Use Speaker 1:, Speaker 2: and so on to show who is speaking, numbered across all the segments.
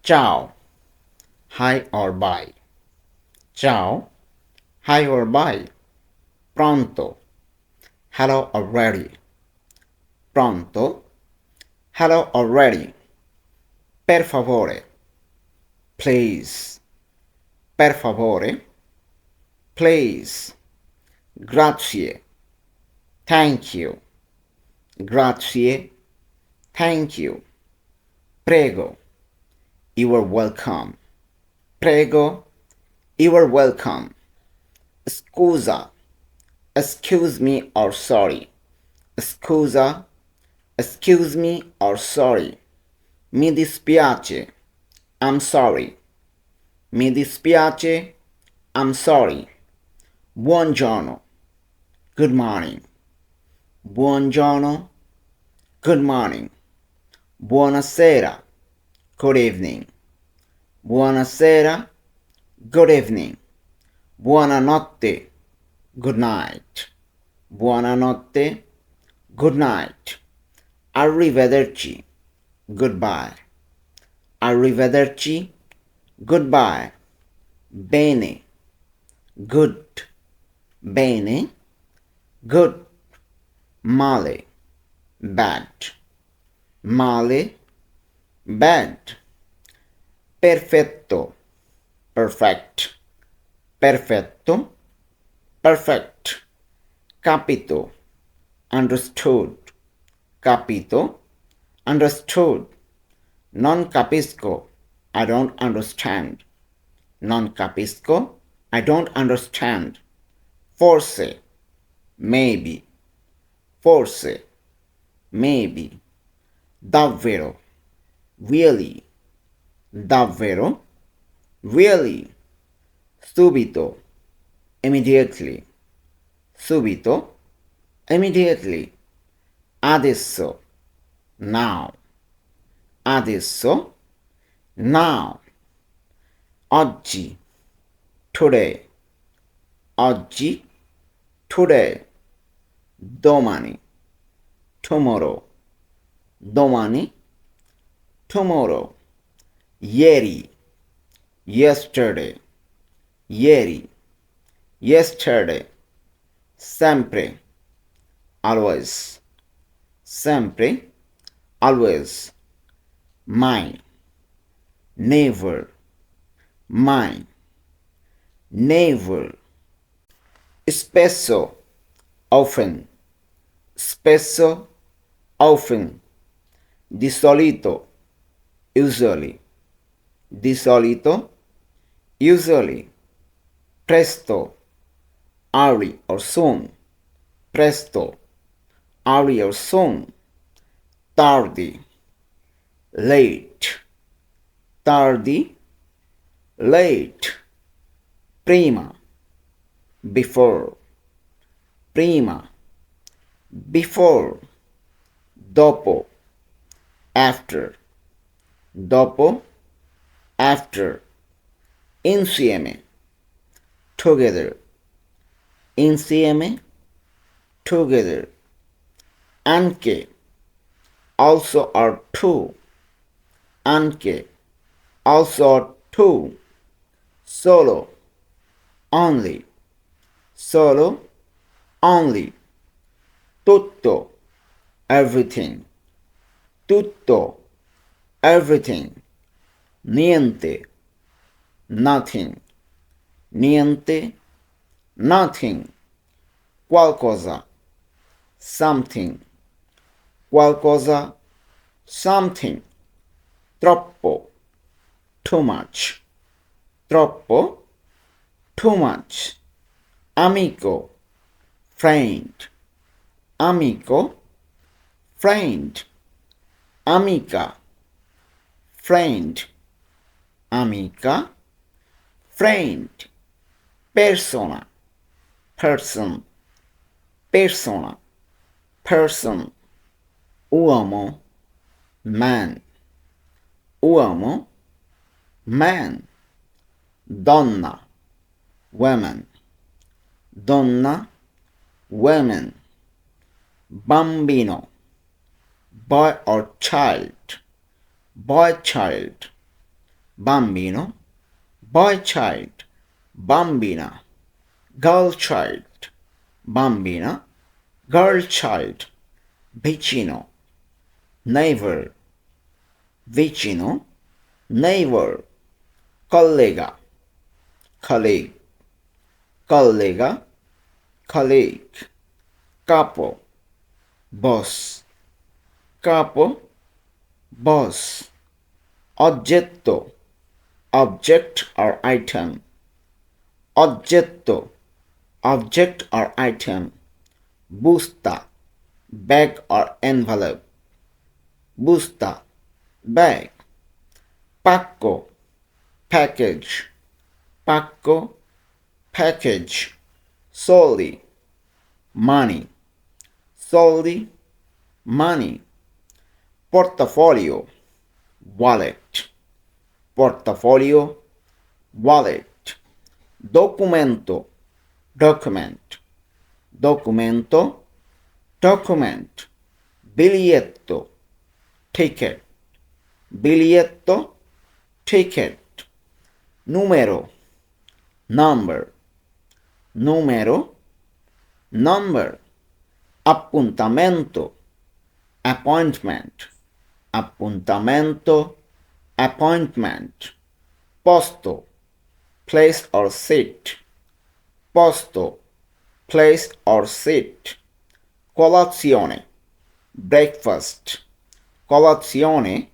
Speaker 1: Ciao, hi or bye. Ciao, hi or bye. Pronto, hello or ready. Pronto, hello or ready. Per favore, please. Per favore, please. Grazie, thank you. Grazie, thank you. Prego, you are welcome. Prego, you are welcome. Scusa, excuse me or sorry. Scusa, excuse me or sorry. Mi dispiace, I'm sorry. Mi dispiace, I'm sorry. Buongiorno, good morning. Buongiorno, good morning. Buonasera, good evening. Buonasera, good evening. Buonanotte, good night. Buonanotte, good night. Arrivederci, goodbye. Arrivederci, goodbye. Bene, good. Bene, good. Male, bad. Male, bad. Perfetto, perfect. Perfetto, perfect. Capito, understood. Capito, understood. Non capisco, I don't understand. Non capisco, I don't understand. Forse, maybe. Forse, maybe. Davvero, really. Davvero, really. Subito, immediately. Subito, immediately. Adesso, now. Adesso, now. Oggi, today. Oggi, today. Domani, tomorrow. Domani, tomorrow. Ieri, yesterday. Ieri, yesterday. Sempre, always. Sempre, always. Mai, never. Mai, never. Spesso, often. Spesso, often. Di solito, usually. Di solito, usually. Presto, early or soon. Presto, early or soon. Tardi, late. Tardi, late. Prima, before. Prima, before. Dopo, after. Dopo, after. Insieme, together. Insieme, together. Anche, also or too. Anche, also or too. Solo, only. Solo, only. Tutto, everything. Tutto, everything. Niente, nothing. Niente, nothing. Qualcosa, something. Qualcosa, something. Troppo, too much. Troppo, too much. Amico, friend. Amico, friend. Amica, friend. Amica, friend. Persona, person. Persona, person. Uomo, man. Uomo, man. Donna, woman. Donna, woman. Bambino, boy or child. Boy, child. bambino, boy child, bambina, girl child, bambina, girl child, vicino, neighbor, vicino, neighbor, collega, colleague, collega, colleague, capo, boss, capo, boss, oggetto, object or item, oggetto, object or item, busta, bag or envelope, busta, bag, pacco, package, pacco, package, soldi, money, soldi, money, portafolio, wallet, portafolio, wallet, documento, document, documento, document, biglietto, ticket, biglietto, ticket, numero, number, numero, number, appuntamento, appointment, appuntamento, appointment, posto, place or seat, posto, place or seat, colazione, breakfast, colazione,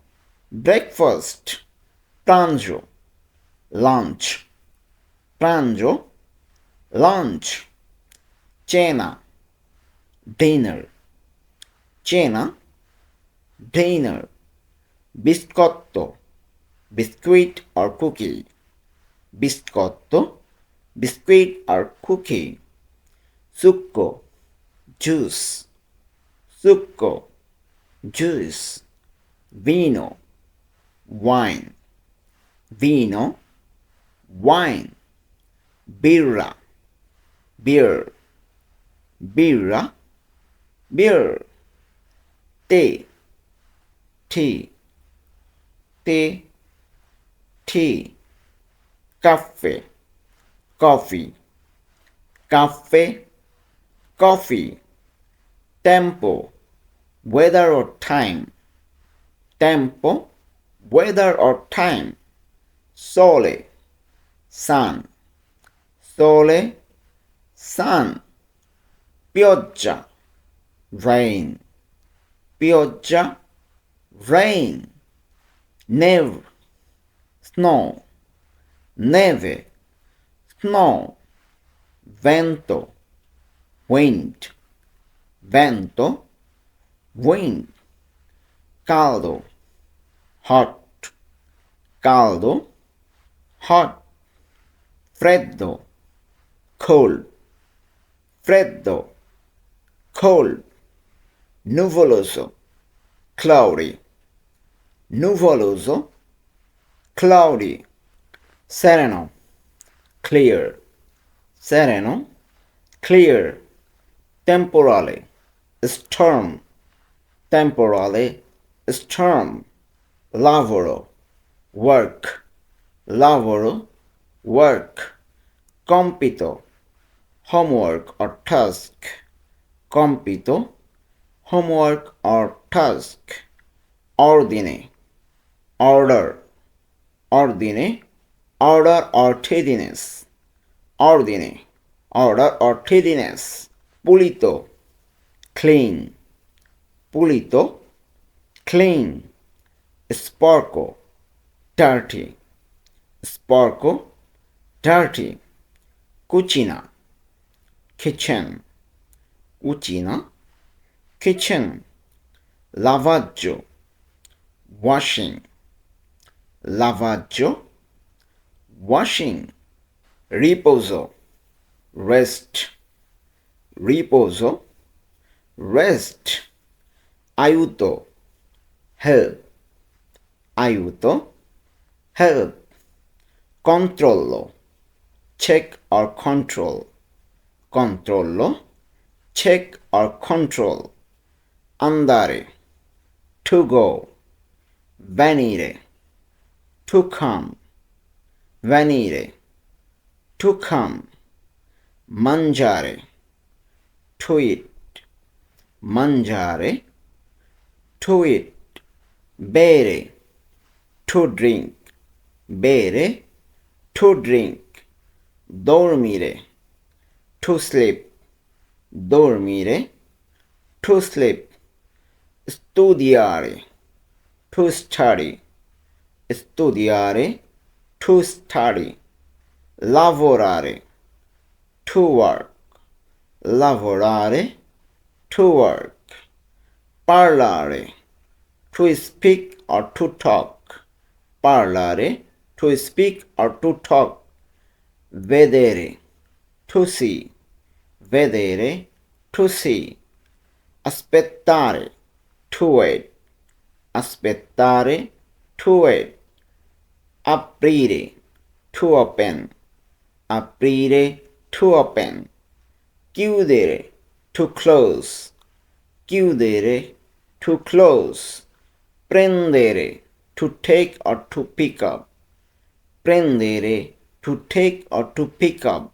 Speaker 1: breakfast, pranzo, lunch, pranzo, lunch, cena, dinner, cena, dinner, biscotto, biscuit or cookie, biscotto, biscuit or cookie, succo, juice, succo, juice, vino, wine, vino, wine, birra, beer, birra, beer, tea, tea, tea, tea, caffè, coffee, caffè, coffee, tempo, weather or time, tempo, weather or time, sole, sun, sole, sun, pioggia, rain, pioggia, rain, neve, snow, neve, snow, vento, wind, vento, wind, caldo, hot, caldo, hot, freddo, cold, freddo, cold, nuvoloso, cloudy, nuvoloso, cloudy, sereno, clear, sereno, clear, temporale, storm, temporale, storm, lavoro, work, lavoro, work, compito, homework or task, compito, homework or task, ordine, order, ordine, order or tardiness, ordine, order or tardiness, pulito, clean, pulito, clean, sporco, dirty, sporco, dirty, cucina, kitchen, cucina, kitchen, lavaggio, washing, lavaggio, washing, riposo, rest, riposo, rest, aiuto, help, aiuto, help, controllo, check or control, controllo, check or control, andare, to go, venire, to come, venire, to come, mangiare, to eat, mangiare, to eat, bere, to drink, bere, to drink, dormire, to sleep, dormire, to sleep, studiare, to study, studiare, to study, lavorare, to work, lavorare, to work, parlare, to speak or to talk, parlare, to speak or to talk, vedere, to see, vedere, to see, aspettare, to wait, aspettare, to wait, aprire, to open, aprire, to open, chiudere, to close, chiudere, to close, prendere, to take or to pick up, prendere, to take or to pick up,